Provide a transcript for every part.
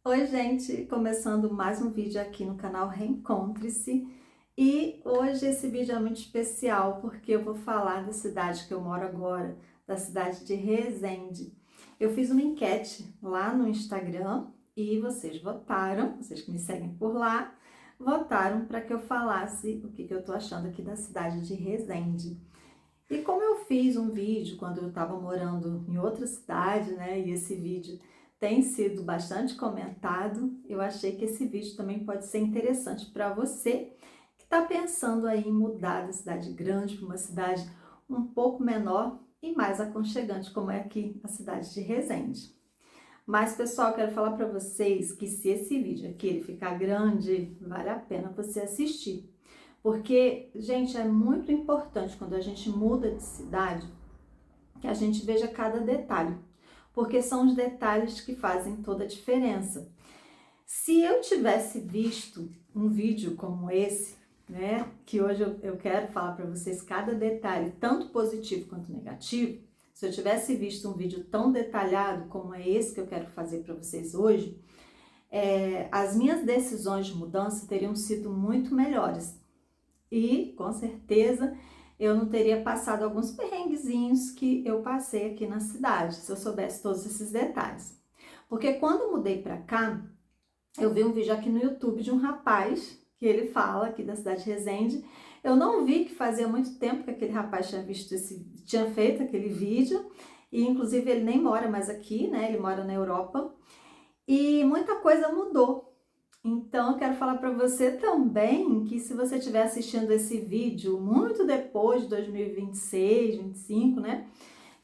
Oi, gente! Começando mais um vídeo aqui no canal Reencontre-se. E hoje esse vídeo é muito especial porque eu vou falar da cidade que eu moro agora, da cidade de Resende. Eu fiz uma enquete lá no Instagram e vocês votaram, vocês que me seguem por lá, votaram para que eu falasse o que eu tô achando aqui da cidade de Resende. E como eu fiz um vídeo quando eu estava morando em outra cidade, né, e esse vídeo tem sido bastante comentado, eu achei que esse vídeo também pode ser interessante para você que está pensando aí em mudar da cidade grande para uma cidade um pouco menor e mais aconchegante, como é aqui a cidade de Resende. Mas, pessoal, eu quero falar para vocês que se esse vídeo aqui ele ficar grande, vale a pena você assistir. Porque, gente, é muito importante quando a gente muda de cidade que a gente veja cada detalhe, porque são os detalhes que fazem toda a diferença. Se eu tivesse visto um vídeo como esse, né, que hoje eu quero falar para vocês cada detalhe, tanto positivo quanto negativo, se eu tivesse visto um vídeo tão detalhado como é esse que eu quero fazer para vocês hoje, as minhas decisões de mudança teriam sido muito melhores. E, com certeza, eu não teria passado alguns perrenguezinhos que eu passei aqui na cidade, se eu soubesse todos esses detalhes. Porque quando eu mudei para cá, eu vi um vídeo aqui no YouTube de um rapaz que ele fala aqui da cidade de Resende. Eu não vi que fazia muito tempo que aquele rapaz tinha feito aquele vídeo, e inclusive ele nem mora mais aqui, né? Ele mora na Europa. E muita coisa mudou. Então, eu quero falar para você também que se você estiver assistindo esse vídeo muito depois de 2026, 2025, né?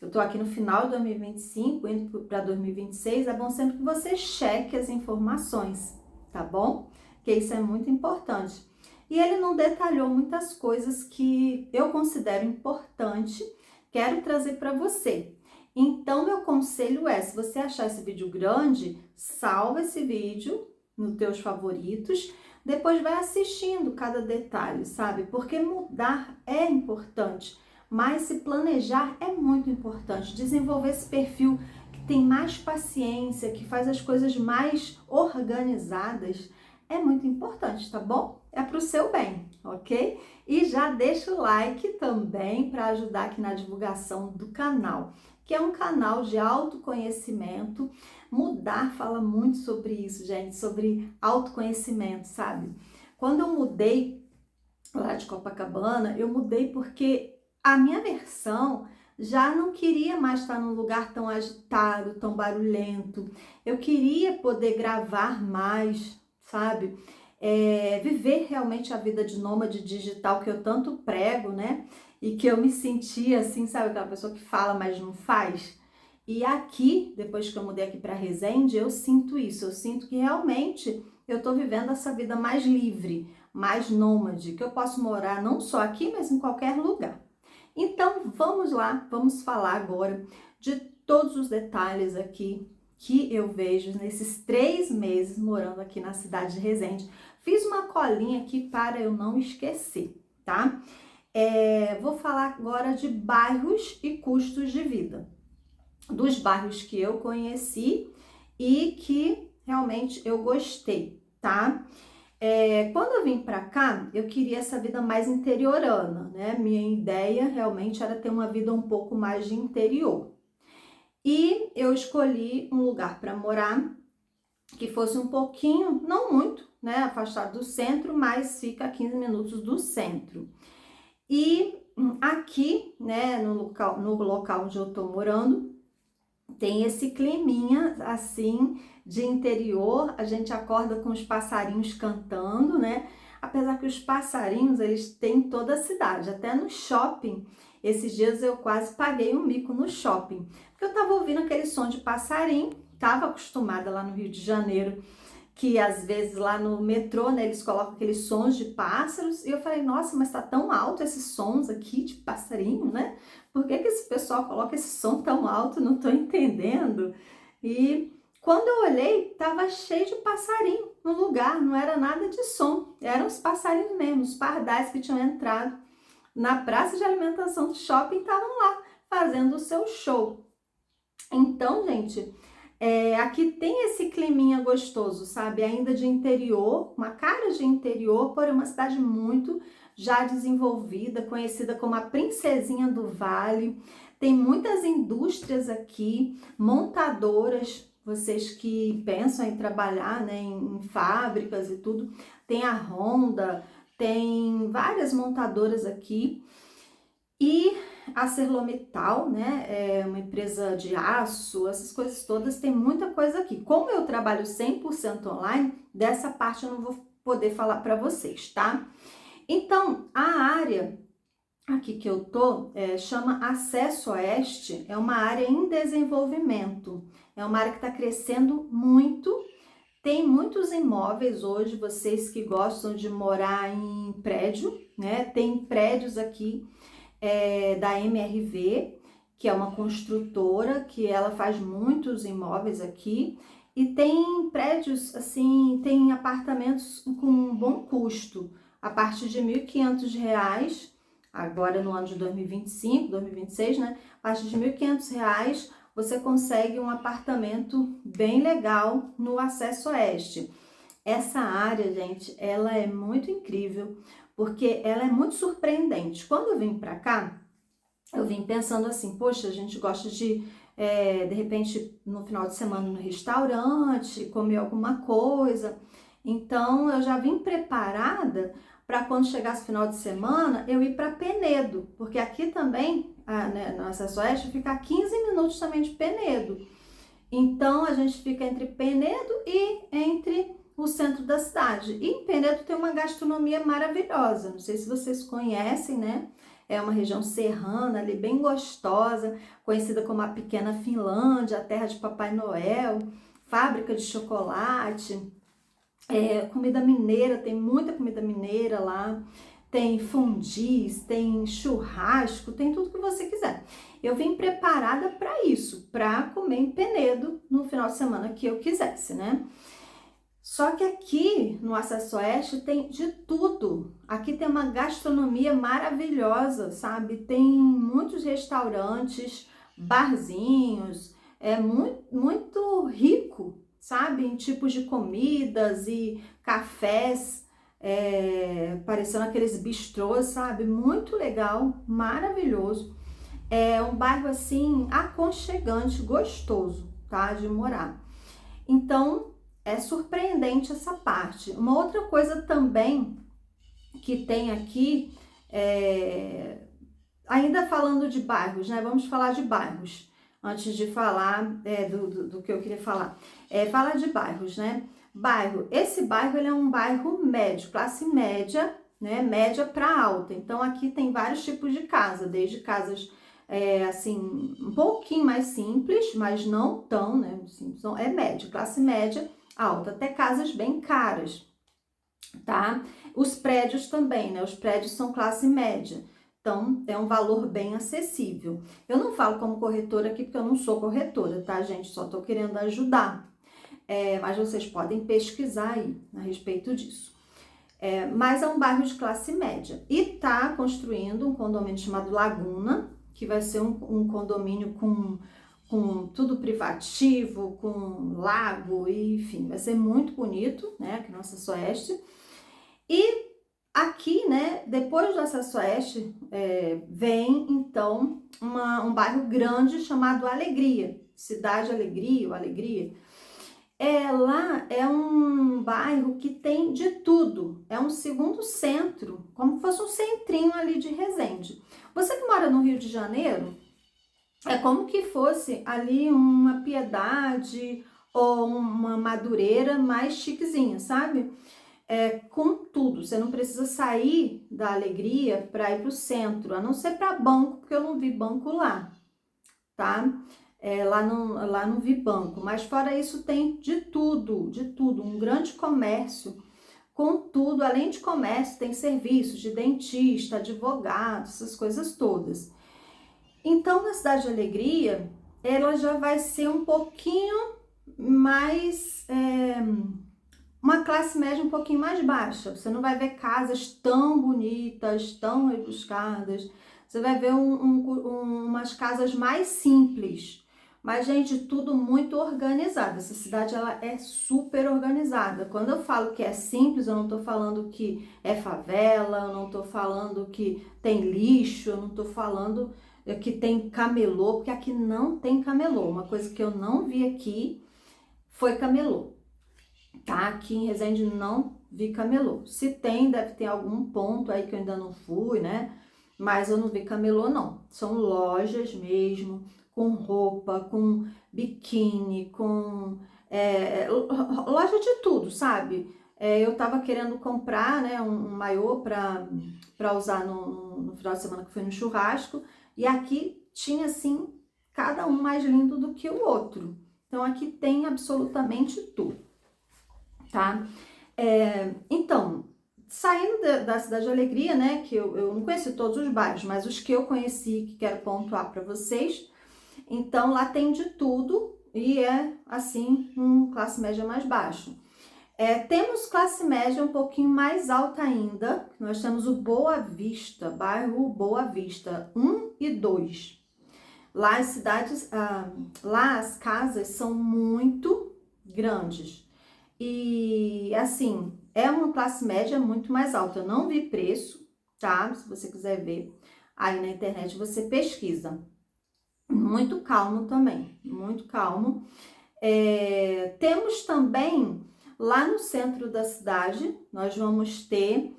Eu tô aqui no final de 2025, indo para 2026, é bom sempre que você cheque as informações, tá bom? Porque isso é muito importante. E ele não detalhou muitas coisas que eu considero importante, quero trazer para você. Então, meu conselho é, se você achar esse vídeo grande, salva esse vídeo nos teus favoritos, depois vai assistindo cada detalhe, sabe? Porque mudar é importante, mas se planejar é muito importante. Desenvolver esse perfil que tem mais paciência, que faz as coisas mais organizadas, é muito importante, tá bom? É pro seu bem, ok? E já deixa o like também para ajudar aqui na divulgação do canal, que é um canal de autoconhecimento. Mudar fala muito sobre isso, gente, sobre autoconhecimento, sabe? Quando eu mudei lá de Copacabana, eu mudei porque a minha versão já não queria mais estar num lugar tão agitado, tão barulhento. Eu queria poder gravar mais, sabe? Viver realmente a vida de nômade digital que eu tanto prego, né? E que eu me sentia assim, sabe? Aquela pessoa que fala, mas não faz. E aqui, depois que eu mudei aqui para Resende, eu sinto isso. Eu sinto que realmente eu tô vivendo essa vida mais livre, mais nômade, que eu posso morar não só aqui, mas em qualquer lugar. Então, vamos lá, vamos falar agora de todos os detalhes aqui que eu vejo nesses 3 meses morando aqui na cidade de Resende. Fiz uma colinha aqui para eu não esquecer, tá? Vou falar agora de bairros e custos de vida. Dos bairros que eu conheci e que realmente eu gostei, tá? Quando eu vim para cá, eu queria essa vida mais interiorana, né? Minha ideia realmente era ter uma vida um pouco mais de interior. E eu escolhi um lugar para morar que fosse um pouquinho, não muito, né, afastado do centro, mas fica a 15 minutos do centro. E aqui, né, no local onde eu tô morando, tem esse climinha assim de interior, a gente acorda com os passarinhos cantando, né? Apesar que os passarinhos, eles têm toda a cidade, até no shopping. Esses dias eu quase paguei um mico no shopping, porque eu tava ouvindo aquele som de passarinho, tava acostumada lá no Rio de Janeiro, que às vezes lá no metrô, né, eles colocam aqueles sons de pássaros, e eu falei, nossa, mas tá tão alto esses sons aqui de passarinho, né? Por que esse pessoal coloca esse som tão alto? Não tô entendendo. E quando eu olhei, tava cheio de passarinho no lugar, não era nada de som, eram os passarinhos mesmo, os pardais que tinham entrado na praça de alimentação do shopping, estavam lá fazendo o seu show. Então, gente, Aqui tem esse climinha gostoso, sabe? Ainda de interior, uma cara de interior, porém uma cidade muito já desenvolvida, conhecida como a Princesinha do Vale. Tem muitas indústrias aqui, montadoras, vocês que pensam em trabalhar, né, em fábricas e tudo. Tem a Honda, tem várias montadoras aqui. E a ArcelorMittal, né, é uma empresa de aço, essas coisas todas, tem muita coisa aqui. Como eu trabalho 100% online, dessa parte eu não vou poder falar para vocês, tá? Então, a área aqui que eu tô chama Acesso Oeste, é uma área em desenvolvimento, é uma área que está crescendo muito, tem muitos imóveis hoje, vocês que gostam de morar em prédio, né, tem prédios aqui da MRV, que é uma construtora, que ela faz muitos imóveis aqui, e tem prédios, assim, tem apartamentos com um bom custo, a partir de R$ 1.500, agora no ano de 2025, 2026, né? A partir de R$ 1.500 você consegue um apartamento bem legal no Acesso Oeste. Essa área, gente, ela é muito incrível, porque ela é muito surpreendente. Quando eu vim para cá, eu vim pensando assim, poxa, a gente gosta de repente, no final de semana no restaurante, comer alguma coisa. Então, eu já vim preparada para quando chegasse o final de semana, eu ir para Penedo, porque aqui também, né, no Acesso Oeste, fica a 15 minutos também de Penedo. Então, a gente fica entre Penedo e entre o centro da cidade. E em Penedo tem uma gastronomia maravilhosa. Não sei se vocês conhecem, né? É uma região serrana ali, bem gostosa, conhecida como a Pequena Finlândia, a terra de Papai Noel, fábrica de chocolate, comida mineira, tem muita comida mineira lá, tem fondis, tem churrasco, tem tudo que você quiser. Eu vim preparada para isso, para comer em Penedo no final de semana que eu quisesse, né? Só que aqui no Acesso Oeste tem de tudo. Aqui tem uma gastronomia maravilhosa, sabe? Tem muitos restaurantes, barzinhos, é muito rico, sabe? Em tipos de comidas e cafés, parecendo aqueles bistrôs, sabe? Muito legal, maravilhoso. É um bairro assim aconchegante, gostoso, tá? De morar. Então, é surpreendente essa parte. Uma outra coisa também que tem aqui, ainda falando de bairros, né? Vamos falar de bairros, antes de falar do que eu queria falar. Fala de bairros, né? Esse bairro ele é um bairro médio, classe média, né? Média para alta. Então, aqui tem vários tipos de casa, desde casas assim, um pouquinho mais simples, mas não tão, né? Assim, é médio, classe média alta, até casas bem caras, tá? Os prédios também, né? Os prédios são classe média, então é um valor bem acessível. Eu não falo como corretora aqui porque eu não sou corretora, tá, gente? Só tô querendo ajudar, mas vocês podem pesquisar aí a respeito disso. Mas é um bairro de classe média e tá construindo um condomínio chamado Laguna, que vai ser um condomínio com tudo privativo, com lago, e, enfim, vai ser muito bonito, né, aqui no Acesso Oeste. E aqui, né, depois do Acesso Oeste, vem, então, um bairro grande chamado Alegria, Cidade Alegria, ou Alegria. Lá é um bairro que tem de tudo, é um segundo centro, como se fosse um centrinho ali de Resende. Você que mora no Rio de Janeiro, é como que fosse ali uma Piedade ou uma Madureira mais chiquezinha, sabe? Com tudo, você não precisa sair da Alegria para ir para o centro, a não ser para banco, porque eu não vi banco lá, tá? Lá não vi banco, mas fora isso tem de tudo, um grande comércio com tudo, além de comércio tem serviços de dentista, advogado, essas coisas todas. Então, na Cidade de Alegria, ela já vai ser um pouquinho mais, uma classe média um pouquinho mais baixa. Você não vai ver casas tão bonitas, tão rebuscadas. Você vai ver umas casas mais simples, Mas, gente, tudo muito organizado. Essa cidade, ela é super organizada. Quando eu falo que é simples, eu não tô falando que é favela, eu não tô falando que tem lixo, eu não tô falando que tem camelô, porque aqui não tem camelô. Uma coisa que eu não vi aqui foi camelô, tá? Aqui em Resende não vi camelô. Se tem, deve ter algum ponto aí que eu ainda não fui, né? Mas eu não vi camelô, não. São lojas mesmo, com roupa, com biquíni, com loja de tudo, sabe? Eu tava querendo comprar, né, um maiô pra usar no final de semana que fui no churrasco, e aqui tinha, assim, cada um mais lindo do que o outro. Então, aqui tem absolutamente tudo, tá? Então, saindo da Cidade de Alegria, né, que eu não conheci todos os bairros, mas os que eu conheci, que quero pontuar para vocês, então lá tem de tudo e é, assim, classe média mais baixo. Temos classe média um pouquinho mais alta ainda, nós temos o Boa Vista, bairro Boa Vista 1 e 2. Lá as cidades, lá as casas são muito grandes. E assim, é uma classe média muito mais alta. Eu não vi preço, tá? Se você quiser ver aí na internet, você pesquisa. Muito calmo também, muito calmo. Temos também lá no centro da cidade, nós vamos ter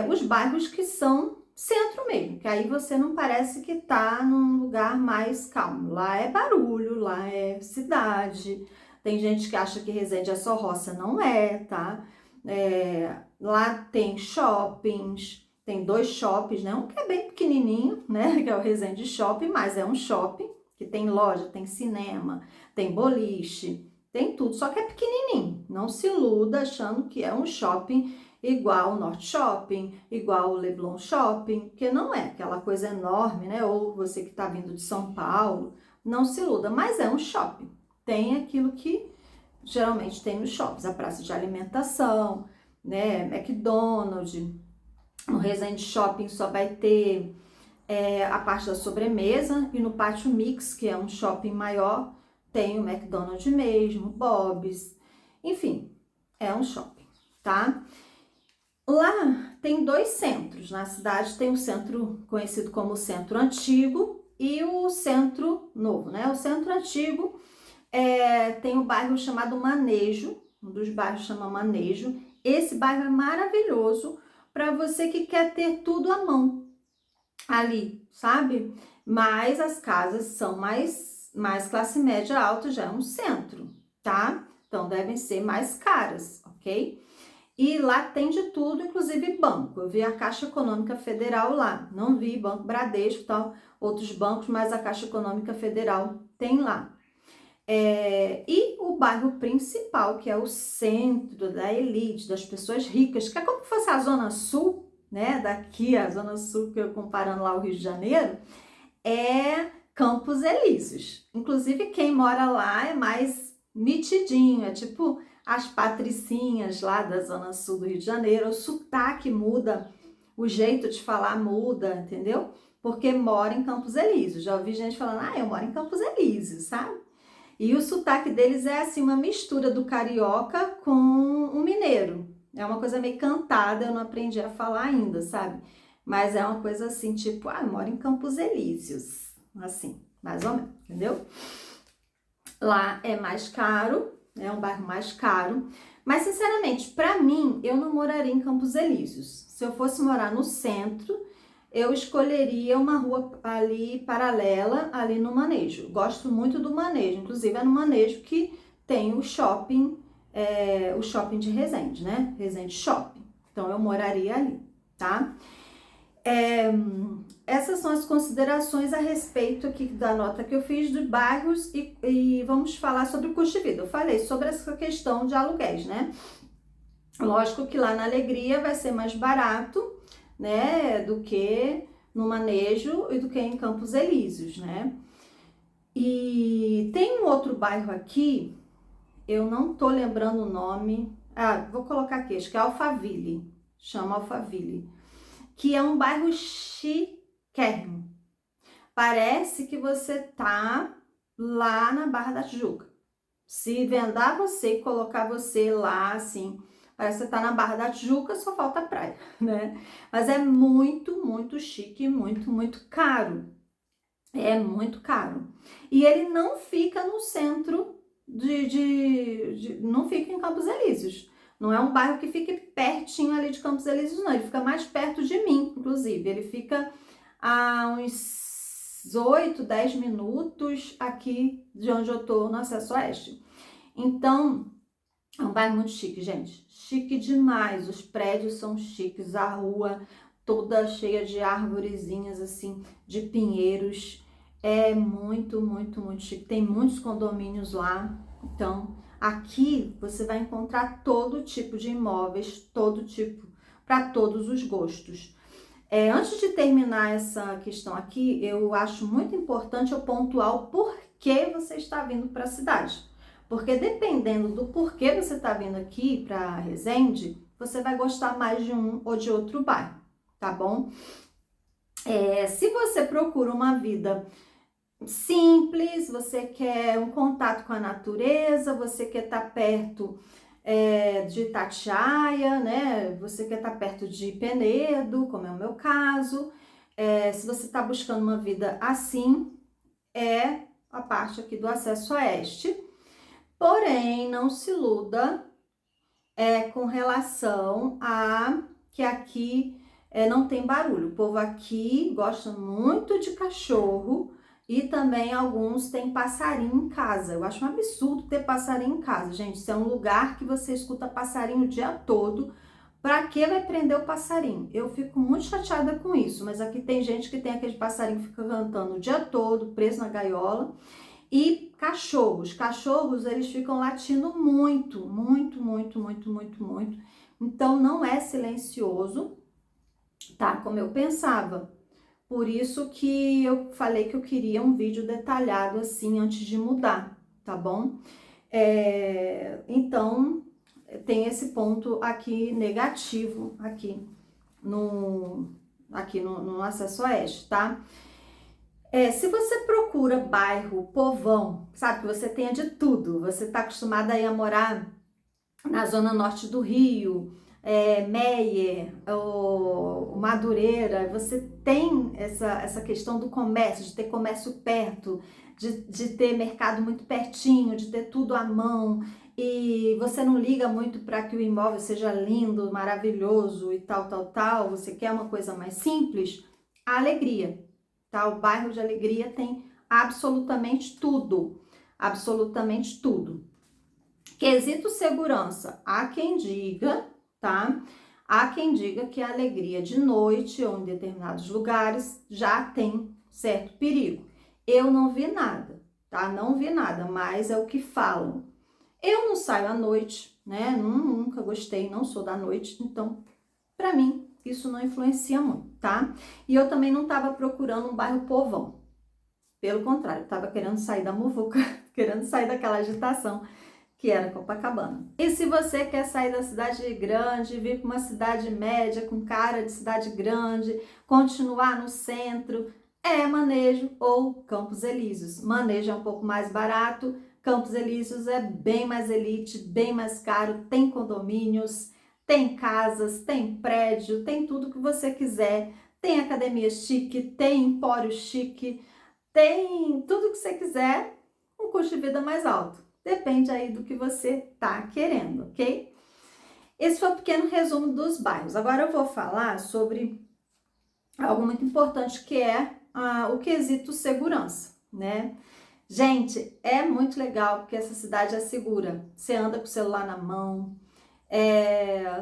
os bairros que são centro mesmo, que aí você não parece que tá num lugar mais calmo. Lá é barulho, lá é cidade. Tem gente que acha que Resende é só roça, não é, tá? Lá tem shoppings, tem 2 shoppings, né? Um que é bem pequenininho, né? Que é o Resende Shopping, mas é um shopping que tem loja, tem cinema, tem boliche, tem tudo, só que é pequenininho. Não se iluda achando que é um shopping igual o Norte Shopping, igual o Leblon Shopping, que não é aquela coisa enorme, né? Ou você que está vindo de São Paulo, não se iluda, mas é um shopping. Tem aquilo que geralmente tem nos shoppings, a praça de alimentação, né? McDonald's. No Resende Shopping só vai ter a parte da sobremesa, e no Pátio Mix, que é um shopping maior, tem o McDonald's mesmo, Bob's, enfim, é um shopping, tá? Lá tem 2 centros, na cidade tem o centro conhecido como Centro Antigo e o Centro Novo, né? O Centro Antigo tem um bairro chamado Manejo, um dos bairros chama Manejo. Esse bairro é maravilhoso para você que quer ter tudo à mão ali, sabe? Mas as casas são mais classe média alta, já é um centro, tá? Então devem ser mais caras, ok? E lá tem de tudo, inclusive banco. Eu vi a Caixa Econômica Federal lá, não vi Banco Bradesco e tal, outros bancos, mas a Caixa Econômica Federal tem lá. E o bairro principal, que é o centro da elite, das pessoas ricas, que é como se fosse a Zona Sul, né? Daqui, a Zona Sul, que eu comparando lá o Rio de Janeiro, é Campos Elíseos. Inclusive, quem mora lá é mais nitidinho, é tipo as patricinhas lá da Zona Sul do Rio de Janeiro, o sotaque muda, o jeito de falar muda, entendeu? Porque mora em Campos Elíseos. Já ouvi gente falando, eu moro em Campos Elíseos, sabe? E o sotaque deles é assim, uma mistura do carioca com o mineiro. É uma coisa meio cantada, eu não aprendi a falar ainda, sabe? Mas é uma coisa assim, tipo, eu moro em Campos Elíseos. Assim, mais ou menos, entendeu? Lá é mais caro, é um bairro mais caro. Mas, sinceramente, para mim, eu não moraria em Campos Elíseos. Se eu fosse morar no centro, eu escolheria uma rua ali paralela, ali no Manejo. Gosto muito do Manejo, inclusive é no Manejo que tem o shopping de Resende, né? Resende Shopping. Então, eu moraria ali, tá? Essas são as considerações a respeito aqui da nota que eu fiz de bairros e vamos falar sobre o custo de vida. Eu falei sobre essa questão de aluguéis, né? Lógico que lá na Alegria vai ser mais barato, né, do que no Manejo e do que em Campos Elíseos, né? E tem um outro bairro aqui, eu não tô lembrando o nome, vou colocar aqui, acho que é Alphaville, chama Alphaville, que é um bairro chiquérrimo. Parece que você tá lá na Barra da Tijuca. Se vendar você e colocar você lá, assim, parece que você tá na Barra da Tijuca, só falta a praia, né? Mas é muito, muito chique, muito, muito caro. É muito caro. E ele não fica no centro não fica em Campos Elíseos. Não é um bairro que fique pertinho ali de Campos Elíseos, não. Ele fica mais perto de mim, inclusive. Ele fica a uns 8, 10 minutos aqui de onde eu tô, no Acesso Oeste. Então, é um bairro muito chique, gente. Chique demais. Os prédios são chiques, a rua toda cheia de arvorezinhas, assim, de pinheiros. É muito, muito, muito chique. Tem muitos condomínios lá. Então, aqui você vai encontrar todo tipo de imóveis, todo tipo, para todos os gostos. Antes de terminar essa questão aqui, eu acho muito importante eu pontuar o porquê você está vindo para a cidade. Porque dependendo do porquê você está vindo aqui para Resende, você vai gostar mais de um ou de outro bairro, tá bom? Se você procura uma vida simples, você quer um contato com a natureza, você quer estar perto de Itatiaia, né? Você quer estar perto de Penedo, como é o meu caso. Se você está buscando uma vida assim, é a parte aqui do Acesso Oeste. Porém, não se iluda com relação a que aqui não tem barulho. O povo aqui gosta muito de cachorro e também alguns têm passarinho em casa. Eu acho um absurdo ter passarinho em casa, gente. Isso é um lugar que você escuta passarinho o dia todo. Pra que vai prender o passarinho? Eu fico muito chateada com isso, mas aqui tem gente que tem aquele passarinho que fica cantando o dia todo, preso na gaiola. E cachorros eles ficam latindo muito, muito, muito, muito, muito, muito. Então não é silencioso, tá? Como eu pensava. Por isso que eu falei que eu queria um vídeo detalhado assim antes de mudar, tá bom? Então tem esse ponto aqui negativo aqui no Acesso Oeste, tá? Se você procura bairro povão, sabe que você tenha de tudo, você está acostumada a morar na zona norte do Rio, Meier, ou Madureira, você tem essa questão do comércio, de ter comércio perto, de ter mercado muito pertinho, de ter tudo à mão, e você não liga muito para que o imóvel seja lindo, maravilhoso e tal, tal, tal, você quer uma coisa mais simples, a Alegria. Tá? O bairro de Alegria tem absolutamente tudo, absolutamente tudo. Quesito segurança, há quem diga, tá? Há quem diga que a Alegria de noite ou em determinados lugares já tem certo perigo. Eu não vi nada, tá? Não vi nada, mas é o que falam. Eu não saio à noite, né? Nunca gostei, não sou da noite, então, para mim, isso não influencia muito, tá? E eu também não estava procurando um bairro povão. Pelo contrário, estava querendo sair da muvuca, querendo sair daquela agitação que era Copacabana. E se você quer sair da cidade grande, vir para uma cidade média, com cara de cidade grande, continuar no centro, Manejo ou Campos Elíseos. Manejo é um pouco mais barato, Campos Elíseos é bem mais elite, bem mais caro, tem condomínios, tem casas, tem prédio, tem tudo que você quiser, tem academia chique, tem empório chique, tem tudo que você quiser, um custo de vida mais alto. Depende aí do que você tá querendo, ok? Esse foi um pequeno resumo dos bairros. Agora eu vou falar sobre algo muito importante que é o quesito segurança, né? Gente, é muito legal porque essa cidade é segura. Você anda com o celular na mão,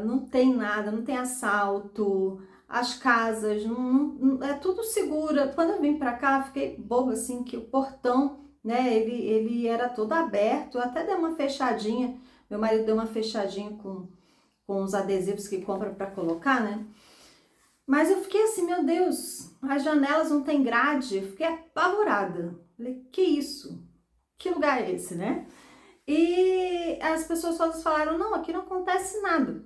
não tem nada, não tem assalto, as casas, é tudo segura. Quando eu vim pra cá, fiquei boba assim, que o portão, né, ele era todo aberto, eu até dei uma fechadinha, meu marido deu uma fechadinha com os adesivos que compra para colocar, né? Mas eu fiquei assim, meu Deus, as janelas não tem grade, eu fiquei apavorada. Falei, que isso? Que lugar é esse, né? E as pessoas todas falaram, não, aqui não acontece nada.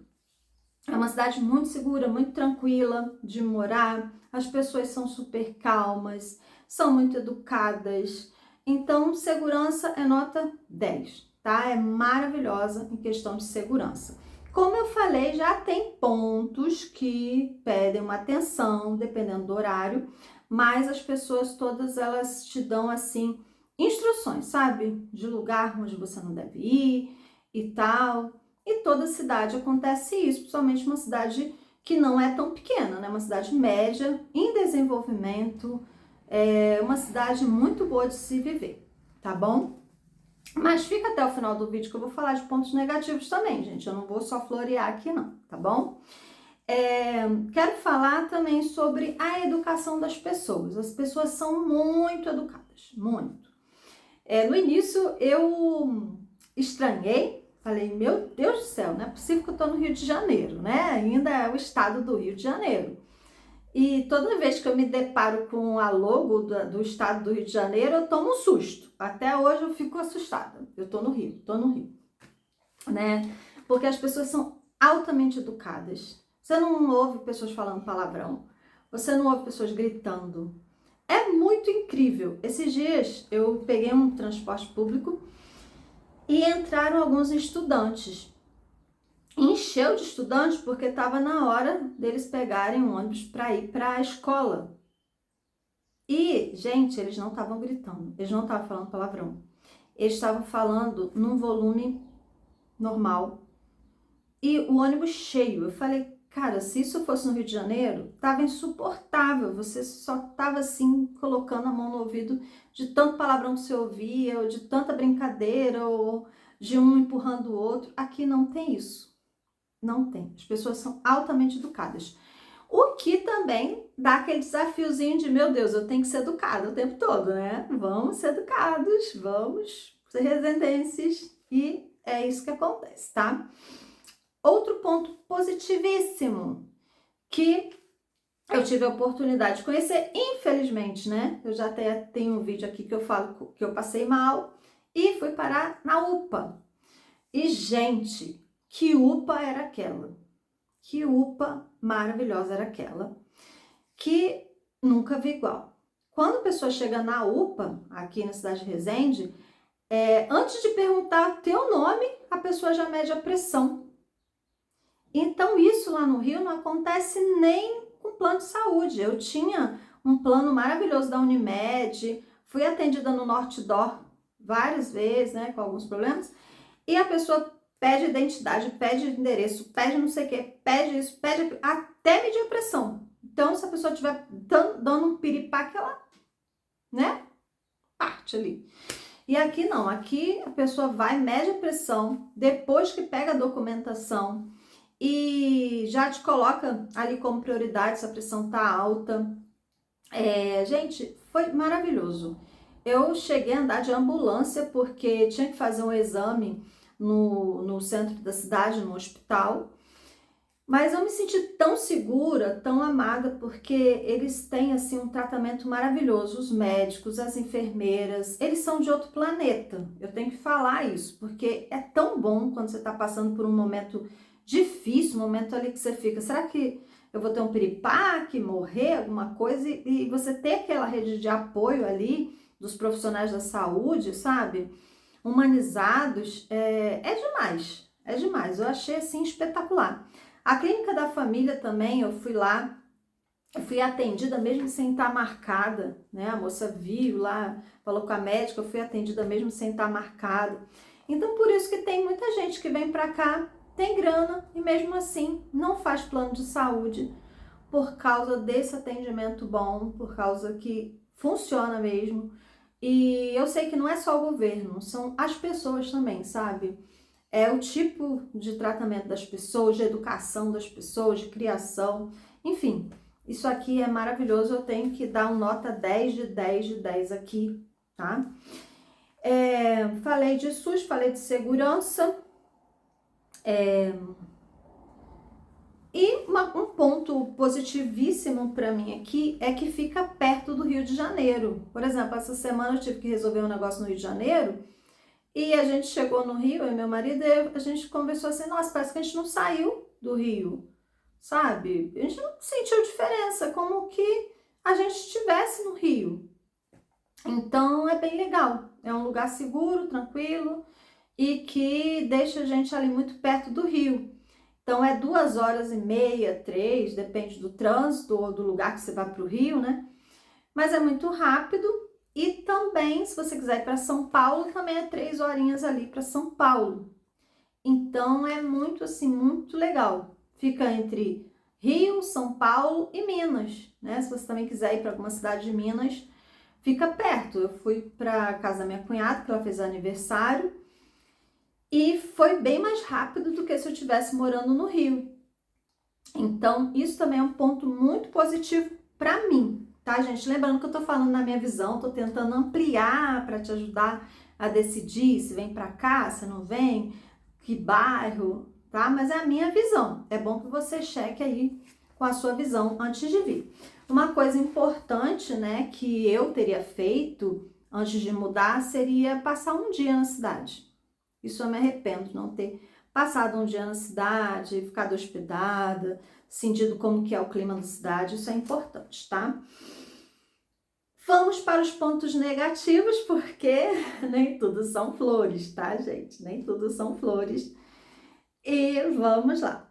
É uma cidade muito segura, muito tranquila de morar, as pessoas são super calmas, são muito educadas, Então, segurança é nota 10, tá? É maravilhosa em questão de segurança. Como eu falei, já tem pontos que pedem uma atenção, dependendo do horário, mas as pessoas todas, elas te dão, assim, instruções, sabe? De lugar onde você não deve ir e tal. E toda cidade acontece isso, principalmente uma cidade que não é tão pequena, né? Uma cidade média, em desenvolvimento, é uma cidade muito boa de se viver, tá bom? Mas fica até o final do vídeo que eu vou falar de pontos negativos também, gente. Eu não vou só florear aqui não, tá bom? Quero falar também sobre a educação das pessoas. As pessoas são muito educadas, muito. No início eu estranhei, falei, meu Deus do céu, não é possível que eu tô no Rio de Janeiro, né? Ainda é o estado do Rio de Janeiro. E toda vez que eu me deparo com a logo do estado do Rio de Janeiro, eu tomo um susto. Até hoje eu fico assustada. Eu tô no Rio, né? Porque as pessoas são altamente educadas. Você não ouve pessoas falando palavrão. Você não ouve pessoas gritando. É muito incrível. Esses dias eu peguei um transporte público e entraram alguns estudantes. Encheu de estudantes porque estava na hora deles pegarem um ônibus para ir para a escola. E, gente, eles não estavam gritando, eles não estavam falando palavrão. Eles estavam falando num volume normal. E o ônibus cheio. Eu falei, cara, se isso fosse no Rio de Janeiro, tava insuportável. Você só tava assim, colocando a mão no ouvido de tanto palavrão que você ouvia, ou de tanta brincadeira, ou de um empurrando o outro. Aqui não tem isso. Não tem. As pessoas são altamente educadas. O que também dá aquele desafiozinho de, meu Deus, eu tenho que ser educada o tempo todo, né? Vamos ser educados, vamos ser residentes. E é isso que acontece, tá? Outro ponto positivíssimo que eu tive a oportunidade de conhecer, infelizmente, né? Eu já até tenho um vídeo aqui que eu falo que eu passei mal e fui parar na UPA. E, gente, que UPA era aquela? Que UPA maravilhosa era aquela? Que nunca vi igual. Quando a pessoa chega na UPA, aqui na cidade de Resende, antes de perguntar teu nome, a pessoa já mede a pressão. Então, isso lá no Rio não acontece nem com plano de saúde. Eu tinha um plano maravilhoso da Unimed, fui atendida no Norte Dor várias vezes, né, com alguns problemas, e a pessoa pede identidade, pede endereço, pede não sei o que, pede isso, pede aquilo, até medir a pressão. Então, se a pessoa estiver dando um piripaque, ela, né, parte ali. E aqui não, aqui a pessoa vai, mede a pressão, depois que pega a documentação e já te coloca ali como prioridade se a pressão tá alta. Gente, foi maravilhoso. Eu cheguei a andar de ambulância porque tinha que fazer um exame no centro da cidade, no hospital. Mas eu me senti tão segura, tão amada, porque eles têm assim um tratamento maravilhoso. Os médicos, as enfermeiras, eles são de outro planeta. Eu tenho que falar isso, porque é tão bom quando você está passando por um momento difícil, um momento ali que você fica, será que eu vou ter um piripaque, morrer, alguma coisa? E você ter aquela rede de apoio ali dos profissionais da saúde, sabe? Humanizados, é demais, é demais. Eu achei assim espetacular. A clínica da família também, eu fui lá, eu fui atendida mesmo sem estar marcada, né? A moça viu lá, falou com a médica, eu fui atendida mesmo sem estar marcada. Então, por isso que tem muita gente que vem pra cá, tem grana e mesmo assim não faz plano de saúde por causa desse atendimento bom, por causa que funciona mesmo. E eu sei que não é só o governo, são as pessoas também, sabe? É o tipo de tratamento das pessoas, de educação das pessoas, de criação, enfim, isso aqui é maravilhoso, eu tenho que dar uma nota 10 de 10 de 10 aqui, tá? Falei de SUS, falei de segurança, e um ponto positivíssimo para mim aqui é que fica perto do Rio de Janeiro. Por exemplo, essa semana eu tive que resolver um negócio no Rio de Janeiro, e a gente chegou no Rio, eu e meu marido, a gente conversou assim, nossa, parece que a gente não saiu do Rio, sabe? A gente não sentiu diferença, como que a gente estivesse no Rio. Então é bem legal, é um lugar seguro, tranquilo e que deixa a gente ali muito perto do rio. Então é 2 horas e meia, 3, depende do trânsito ou do lugar que você vai para o rio, né? Mas é muito rápido. E também, se você quiser ir para São Paulo, também é 3 horinhas ali para São Paulo. Então é muito assim, muito legal. Fica entre Rio, São Paulo e Minas, né? Se você também quiser ir para alguma cidade de Minas, fica perto. Eu fui para casa da minha cunhada, que ela fez aniversário, e foi bem mais rápido do que se eu estivesse morando no Rio. Então, isso também é um ponto muito positivo para mim, tá, gente? Lembrando que eu tô falando na minha visão, tô tentando ampliar para te ajudar a decidir se vem para cá, se não vem, que bairro, tá? Mas é a minha visão. É bom que você cheque aí com a sua visão antes de vir. Uma coisa importante, né, que eu teria feito antes de mudar seria passar um dia na cidade. Isso eu me arrependo de não ter passado um dia na cidade, ficado hospedada, sentido como que é o clima da cidade, isso é importante, tá? Vamos para os pontos negativos, porque nem tudo são flores, tá, gente? Nem tudo são flores. E vamos lá.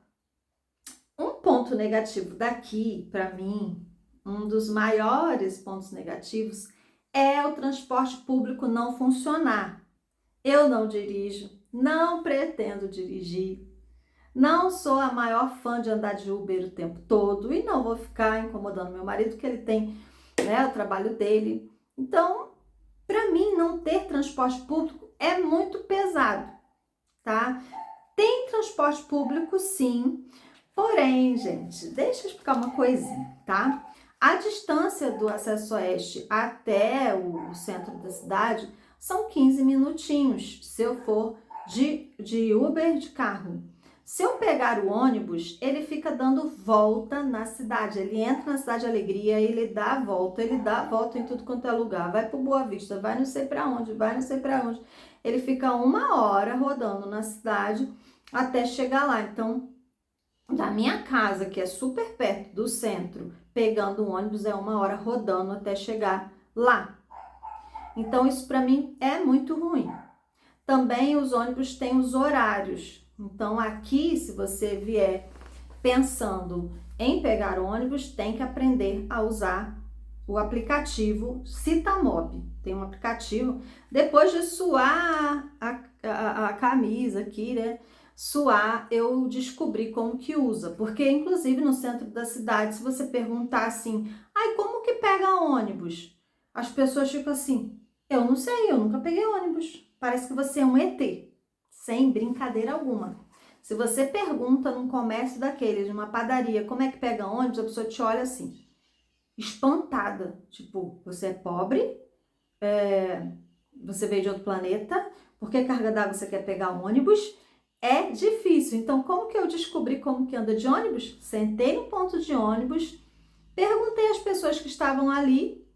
Um ponto negativo daqui, para mim, um dos maiores pontos negativos é o transporte público não funcionar. Eu não dirijo, não pretendo dirigir, não sou a maior fã de andar de Uber o tempo todo e não vou ficar incomodando meu marido, que ele tem, né, o trabalho dele. Então, para mim, não ter transporte público é muito pesado, tá? Tem transporte público, sim, porém, gente, deixa eu explicar uma coisinha, tá? A distância do Acesso Oeste até o centro da cidade são 15 minutinhos, se eu for de Uber de carro. Se eu pegar o ônibus, ele fica dando volta na cidade. Ele entra na Cidade Alegria, ele dá a volta em tudo quanto é lugar. Vai para Boa Vista, vai não sei para onde, vai não sei para onde. Ele fica 1 hora rodando na cidade até chegar lá. Então, da minha casa, que é super perto do centro, pegando um ônibus é 1 hora rodando até chegar lá. Então, isso para mim é muito ruim. Também os ônibus têm os horários. Então, aqui, se você vier pensando em pegar ônibus, tem que aprender a usar o aplicativo Citamob. Tem um aplicativo, depois de suar a camisa aqui, né? Suar, eu descobri como que usa, porque inclusive no centro da cidade, se você perguntar assim, ai, como que pega ônibus? As pessoas ficam assim, eu não sei, eu nunca peguei ônibus. Parece que você é um ET, sem brincadeira alguma. Se você pergunta num comércio daqueles, numa padaria, como é que pega ônibus, a pessoa te olha assim, espantada. Tipo, você é pobre, você veio de outro planeta, por que carga d'água você quer pegar ônibus? É difícil. Então, como que eu descobri como que anda de ônibus? Sentei no ponto de ônibus, perguntei às pessoas que estavam ali,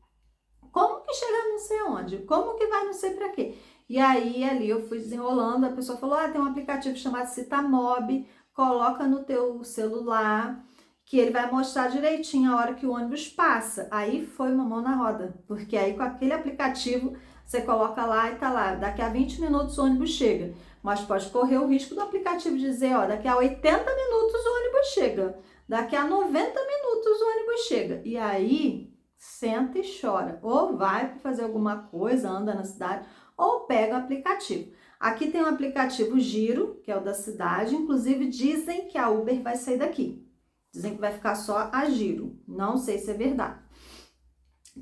como que chega não sei onde? Como que vai não sei para quê? E aí, ali eu fui desenrolando, a pessoa falou, tem um aplicativo chamado Citamob, coloca no teu celular, que ele vai mostrar direitinho a hora que o ônibus passa. Aí foi uma mão na roda, porque aí com aquele aplicativo, você coloca lá e tá lá, daqui a 20 minutos o ônibus chega. Mas pode correr o risco do aplicativo dizer, daqui a 80 minutos o ônibus chega. Daqui a 90 minutos o ônibus chega. E aí, senta e chora. Ou vai para fazer alguma coisa, anda na cidade, ou pega o aplicativo. Aqui tem um aplicativo Giro, que é o da cidade. Inclusive, dizem que a Uber vai sair daqui. Dizem que vai ficar só a Giro. Não sei se é verdade.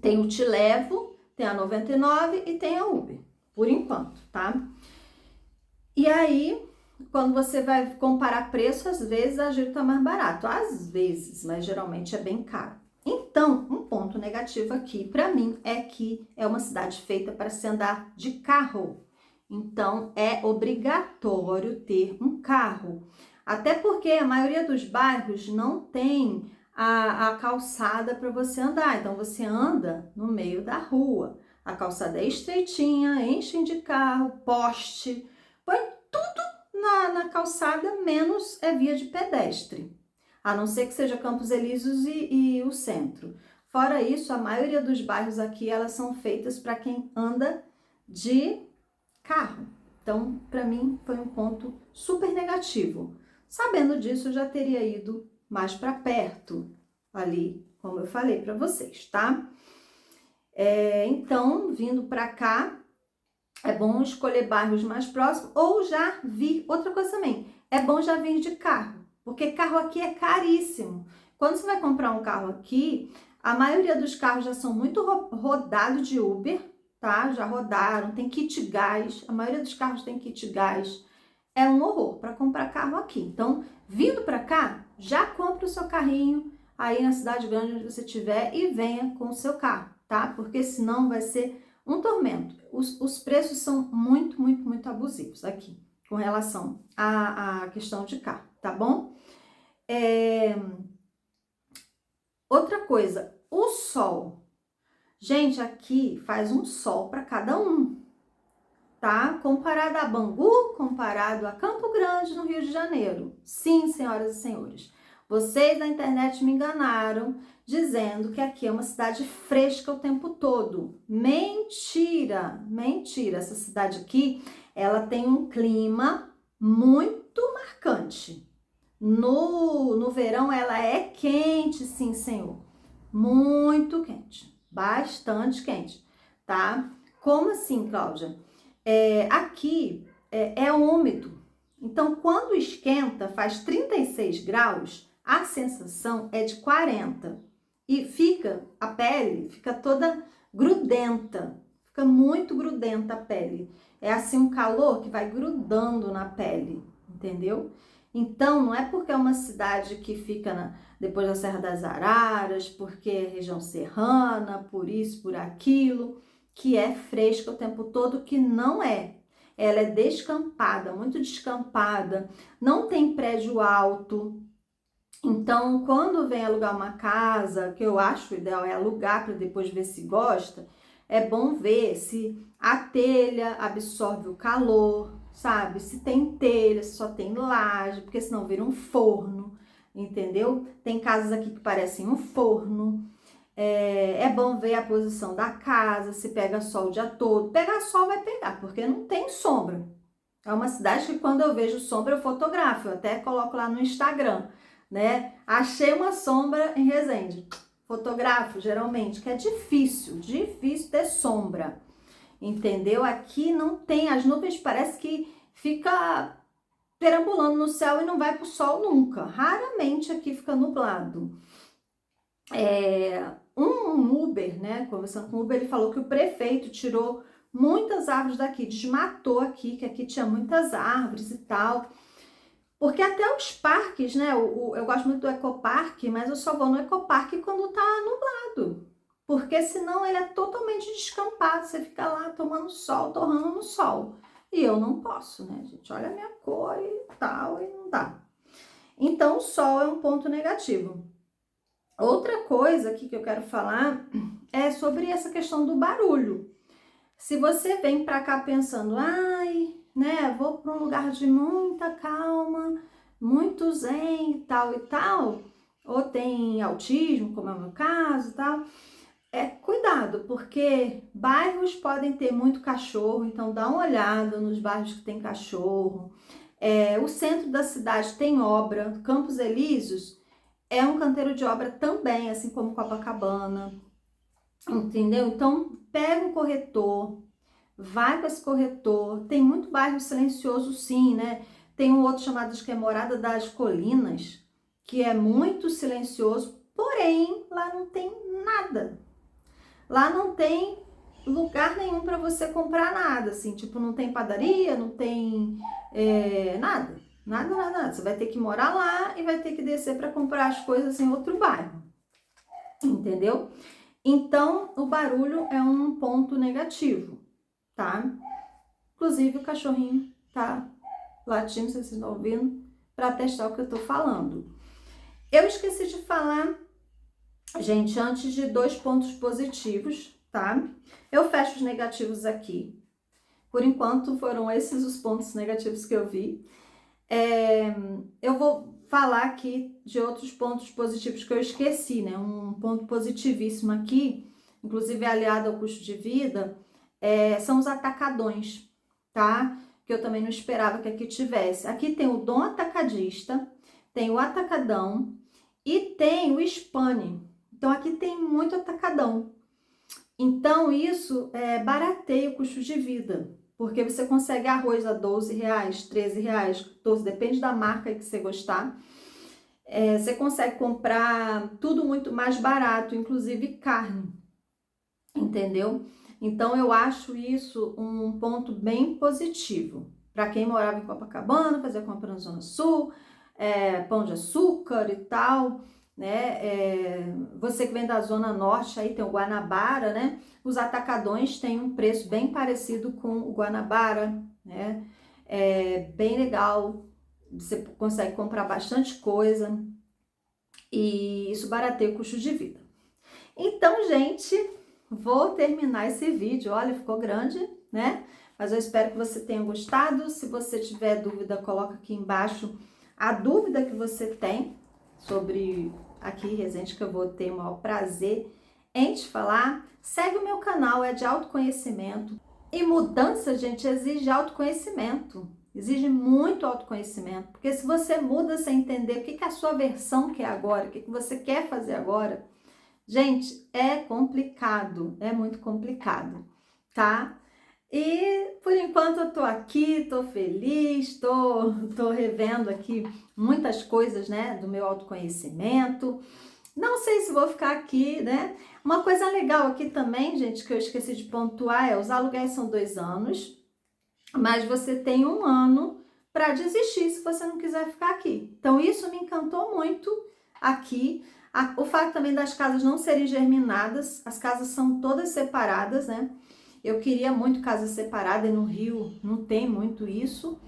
Tem o Te Levo, tem a 99 e tem a Uber, por enquanto, tá? E aí, quando você vai comparar preço, às vezes a Giro tá mais barato. Às vezes, mas geralmente é bem caro. Então, um ponto negativo aqui para mim é que é uma cidade feita para se andar de carro. Então, é obrigatório ter um carro. Até porque a maioria dos bairros não tem a calçada para você andar. Então, você anda no meio da rua. A calçada é estreitinha, enchem de carro, poste, põe tudo na calçada, menos é via de pedestre. A não ser que seja Campos Elíseos e o centro. Fora isso, a maioria dos bairros aqui, elas são feitas para quem anda de carro. Então, para mim, foi um ponto super negativo. Sabendo disso, eu já teria ido mais para perto, ali, como eu falei para vocês, tá? Então, vindo para cá, é bom escolher bairros mais próximos ou já vir. Outra coisa também, é bom já vir de carro, porque carro aqui é caríssimo. Quando você vai comprar um carro aqui, a maioria dos carros já são muito rodados de Uber, tá? Já rodaram, tem kit gás, a maioria dos carros tem kit gás. É um horror para comprar carro aqui. Então, vindo para cá, já compra o seu carrinho aí na cidade grande onde você estiver e venha com o seu carro, tá? Porque senão vai ser um tormento. Os preços são muito, muito, muito abusivos aqui com relação à questão de carro, tá bom? Outra coisa, o sol. Gente, aqui faz um sol para cada um, tá? Comparado a Bangu, comparado a Campo Grande, no Rio de Janeiro. Sim, senhoras e senhores, vocês na internet me enganaram dizendo que aqui é uma cidade fresca o tempo todo. Mentira, mentira. Essa cidade aqui, ela tem um clima muito marcante. No verão ela é quente, sim, senhor. Muito quente, bastante quente, tá? Como assim, Cláudia? Aqui é úmido. Então, quando esquenta, faz 36 graus, a sensação é de 40. E a pele fica toda grudenta. Fica muito grudenta a pele. É assim um calor que vai grudando na pele, entendeu? Então, não é porque é uma cidade que fica depois da Serra das Araras, porque é região serrana, por isso, por aquilo, que é fresca o tempo todo, que não é. Ela é descampada, muito descampada, não tem prédio alto. Então, quando vem alugar uma casa, que eu acho o ideal é alugar para depois ver se gosta, é bom ver se a telha absorve o calor, sabe? Se tem telha, se só tem laje, porque senão vira um forno, entendeu? Tem casas aqui que parecem um forno. É bom ver a posição da casa, se pega sol o dia todo. Pegar sol vai pegar, porque não tem sombra. É uma cidade que quando eu vejo sombra eu fotografo, eu até coloco lá no Instagram, né? Achei uma sombra em Resende. Fotografo, geralmente, que é difícil ter sombra, entendeu? Aqui não tem, as nuvens parece que fica perambulando no céu e não vai pro sol nunca. Raramente aqui fica nublado. Um Uber, né, conversando com o Uber, ele falou que o prefeito tirou muitas árvores daqui, desmatou aqui, que aqui tinha muitas árvores e tal. Porque até os parques, né, eu gosto muito do ecoparque, mas eu só vou no ecoparque quando tá nublado. Porque senão ele é totalmente descampado, você fica lá tomando sol, torrando no sol. E eu não posso, né, gente? Olha a minha cor e tal, e não dá. Então, o sol é um ponto negativo. Outra coisa aqui que eu quero falar é sobre essa questão do barulho. Se você vem para cá pensando, ai, né, vou para um lugar de muita calma, muito zen e tal, ou tem autismo, como é o meu caso e tal, cuidado, porque bairros podem ter muito cachorro, então dá uma olhada nos bairros que tem cachorro. O centro da cidade tem obra, Campos Elíseos é um canteiro de obra também, assim como Copacabana, entendeu? Então, pega um corretor, vai com esse corretor. Tem muito bairro silencioso, sim, né? Tem um outro chamado que é Morada das Colinas, que é muito silencioso, porém, lá não tem nada. Lá não tem lugar nenhum para você comprar nada, assim, tipo, não tem padaria, não tem nada. Nada. Você vai ter que morar lá e vai ter que descer para comprar as coisas em outro bairro. Entendeu? Então, o barulho é um ponto negativo, tá? Inclusive, o cachorrinho tá latindo, se vocês estão ouvindo, para testar o que eu tô falando. Eu esqueci de falar, gente, antes de 2 pontos positivos, tá? Eu fecho os negativos aqui. Por enquanto, foram esses os pontos negativos que eu vi. Eu vou falar aqui de outros pontos positivos que eu esqueci, né? Um ponto positivíssimo aqui, inclusive aliado ao custo de vida, são os atacadões, tá? Que eu também não esperava que aqui tivesse. Aqui tem o Dom Atacadista, tem o Atacadão e tem o Spani. Então, aqui tem muito atacadão. Então, isso barateia o custo de vida, porque você consegue arroz a R$12, R$13, 14, depende da marca que você gostar. Você consegue comprar tudo muito mais barato, inclusive carne, entendeu? Então, eu acho isso um ponto bem positivo. Para quem morava em Copacabana, fazia compra na Zona Sul, Pão de Açúcar e tal, né? Você que vem da Zona Norte, aí tem o Guanabara, né? Os atacadões têm um preço bem parecido com o Guanabara, né? Bem legal, você consegue comprar bastante coisa e isso barateia o custo de vida. Então, gente, vou terminar esse vídeo. Olha, ficou grande, né? Mas eu espero que você tenha gostado. Se você tiver dúvida, coloca aqui embaixo a dúvida que você tem sobre aqui Resende, que eu vou ter o maior prazer em te falar. Segue o meu canal, é de autoconhecimento. E mudança, gente, exige autoconhecimento. Exige muito autoconhecimento. Porque se você muda sem entender o que a sua versão quer agora, o que você quer fazer agora, gente, é complicado, é muito complicado, tá? E por enquanto eu tô aqui, tô feliz, tô revendo aqui muitas coisas, né, do meu autoconhecimento. Não sei se vou ficar aqui, né? Uma coisa legal aqui também, gente, que eu esqueci de pontuar os aluguéis são 2 anos, mas você tem 1 ano para desistir se você não quiser ficar aqui. Então isso me encantou muito aqui. O fato também das casas não serem germinadas, as casas são todas separadas, né? Eu queria muito casa separada e no Rio não tem muito isso.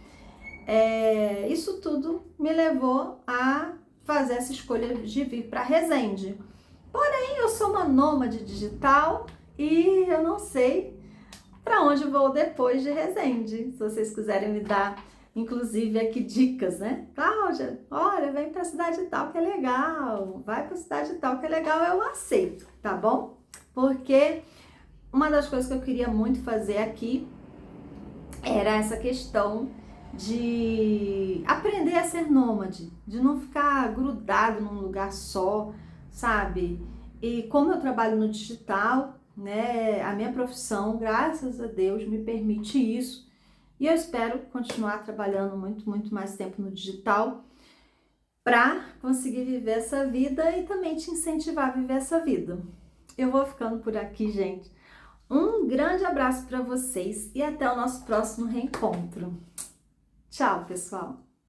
Isso tudo me levou a fazer essa escolha de vir para Resende. Porém, eu sou uma nômade digital e eu não sei para onde vou depois de Resende. Se vocês quiserem me dar, inclusive, aqui dicas, né? Cláudia, olha, vem para a cidade tal que é legal, vai para a cidade tal que é legal, eu aceito, tá bom? Porque uma das coisas que eu queria muito fazer aqui era essa questão de aprender a ser nômade, de não ficar grudado num lugar só, sabe? E como eu trabalho no digital, né, a minha profissão, graças a Deus, me permite isso. E eu espero continuar trabalhando muito, muito mais tempo no digital para conseguir viver essa vida e também te incentivar a viver essa vida. Eu vou ficando por aqui, gente. Um grande abraço para vocês e até o nosso próximo reencontro. Tchau, pessoal!